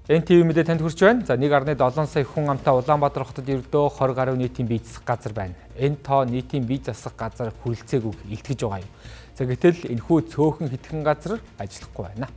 NTV мэдээ танд хүрч байна. За 1.7 сая хүн амтай Улаанбаатар хотод ердөө 20 гаруй нийтийн бие засах газар байна. Энэ тоо нийтийн бие засах газар хүрэлцээгүйг илтгэж байгаа юм. За гэтэл энэхүү цөөхөн хитгэн газар ажиллахгүй байна.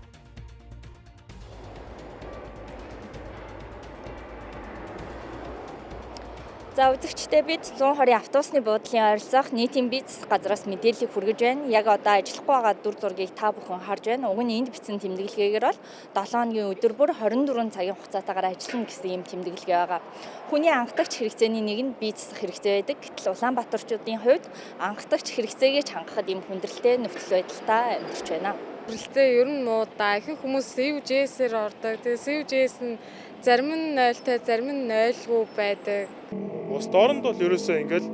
За үзэгчдээ бид 120 автобусны буудлын ойролцоох нийтийн бие засах газраас мэдээллийг хүргэж байна. Яг одоо ажиллахгүй байгаа дүр зургийг та бүхэн харж байна. Уг нь энд бичсэн тэмдэглэгээр бол 7 хоногийн өдөр бүр 24 цагийн хугацаатаагаар ажиллана гэсэн юм тэмдэглэгээ байгаа. Хүний анхдагч хэрэгцээний нэг нь бие засах хэрэгцээ байдаг. Гэтэл Улаанбаатарчуудын хувьд анхдагч хэрэгцээгээ хангахад юм хүндрэлтэй нөхцөл байдалтай амьдарч байна. Хэрэгцээ ер нь муудаа. Ихэнх хүмүүс CUJS-ээр ордог. Тэгээ CUJS нь зарим нь 0-тай, зарим нь 0-гүй байдаг. Ус дооронд бол ерөөсөө ингээл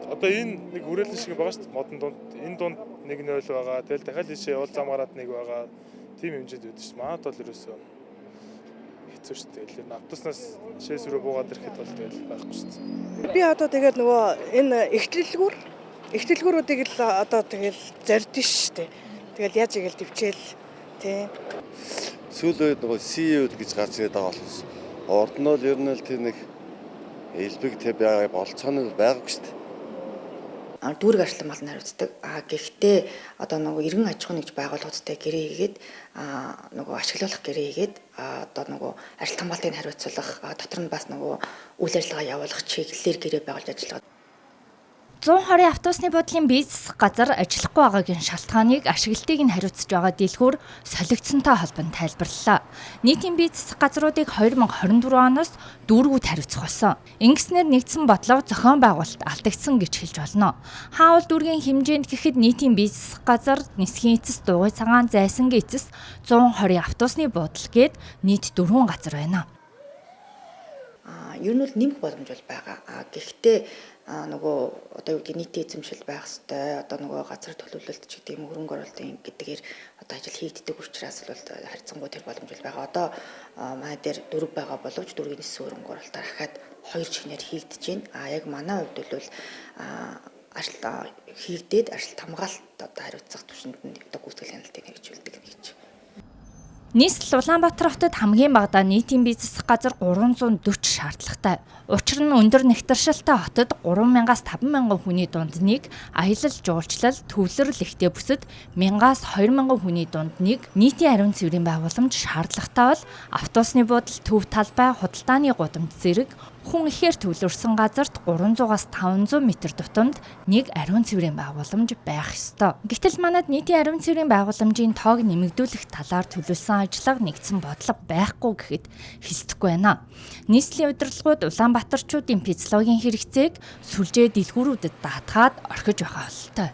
одоо энэ нэг хүрээлэн шиг байгаа шүү дээ. Модон дунд энэ дунд нэг 0 байгаа. Тэгэл дахиад ийшээ уул замгараад нэг байгаа. Тим хэмжээд байдаг шүү. Манайд бол ерөөсөө хэцүү шүү дээ. Тэгэл автобуснаас шээс рүү буугаад ирэхэд бол тэгэл байхгүй шүү дээ. Би одоо тэгээд нөгөө энэ эхлэлгүүрүүдийг л одоо тэгэл зордсон шүү дээ. Тэгэл яаж игээл төвчээл тий. Сүүл үед нөгөө CEO гэж гарч ирээд байгаа болохос урд нь бол ер нь л тэр нэг элбэг тэг болцоо нь байгаагүй шүү дээ. Дүүрэг ажлын мал хариуцдаг. Гэхдээ одоо нөгөө иргэн аж ахуйн нэгж байгууллагуудтай гэрээ хийгээд нөгөө ашиглуулах гэрээ хийгээд одоо нөгөө ажил хамгаалтыг хариуцлах дотор нь бас нөгөө үйл ажиллагаа явуулах чиглэлээр гэрээ байгуулж ажилладаг. 120 автобусны буудлын бие засах газар ажиллахгүй байгаагийн шалтгааныг ашиглалтыг нь хариуцж байгаа дэлгүүр солигдсонтой холбон тайлбарллаа. Нийтийн бие засах газруудыг 2024 оноос дүүргүүд хариуцах болсон. Ингэснээр нэгдсэн бодлого зохион байгуулалт алдагдсан гэж хэлж болно. Хаавал дүүргийн хэмжээнд гэхэд нийтийн бие засах газар, нисхийн эцэс, дугуй цагаан, зайсангийн эцэс 120 автобусны буудал гээд нийт 4 газар байна. Ер нь бол нэмэх боломж бол байгаа. Гэхдээ нөгөө одоо юу гэдэг нийтийн эзэмшил байх хэвээр одоо нөгөө газар төлөвлөлт ч гэдэг юм хөрөнгө оруулалтын гэдгээр одоо ажил хийгддэг учраас бол харьцангуй тэр боломж бол байгаа. Одоо манай дээр 4 байгаа боловч дөрвийн ниссэн хөрөнгө оруулалтаар дахиад 2 шинээр хийгдэж байна. Яг манай хувьд бол ажил хийгдээд ажил хамгаалалт одоо хариуцах түвшинд нь одоо гүйцэтгэл хяналтыг хэрэгжүүлдэг гэж. Нийслэл Улаанбаатар хотод хамгийн багадаа нийтийн бие засах газар 340 шаардлагатай. Учир нь өндөр нэгтршилтэй хотод 3000-аас 50000 хүний дунд нэг, аялал жуулчлал, төвлөрөл ихтэй бүсэд 1000-аас 2000 хүний дунд нэг нийтийн ариун цэврийн байгууламж шаардлагатай бол автобусны буудал, төв талбай, худалдааны гудамж зэрэг хүн ихээр төвлөрсөн газарт 300-аас 500 м тутамд нэг ариун цэврийн байгууламж байх ёстой. Гэтэл манайд нийтийн ариун цэврийн байгууламжийн тоог нэмэгдүүлэх талаар төлөвлөсөн ажиллага нэгдсэн бодлого байхгүй гэхэд хэлцэхгүй байна. Нийслэлийн удирдлагууд Улаанбаатарчуудын физиологийн хэрэгцээг сүлжээ дэлгүүрүүдэд даатгаад орхиж байгаа бололтой.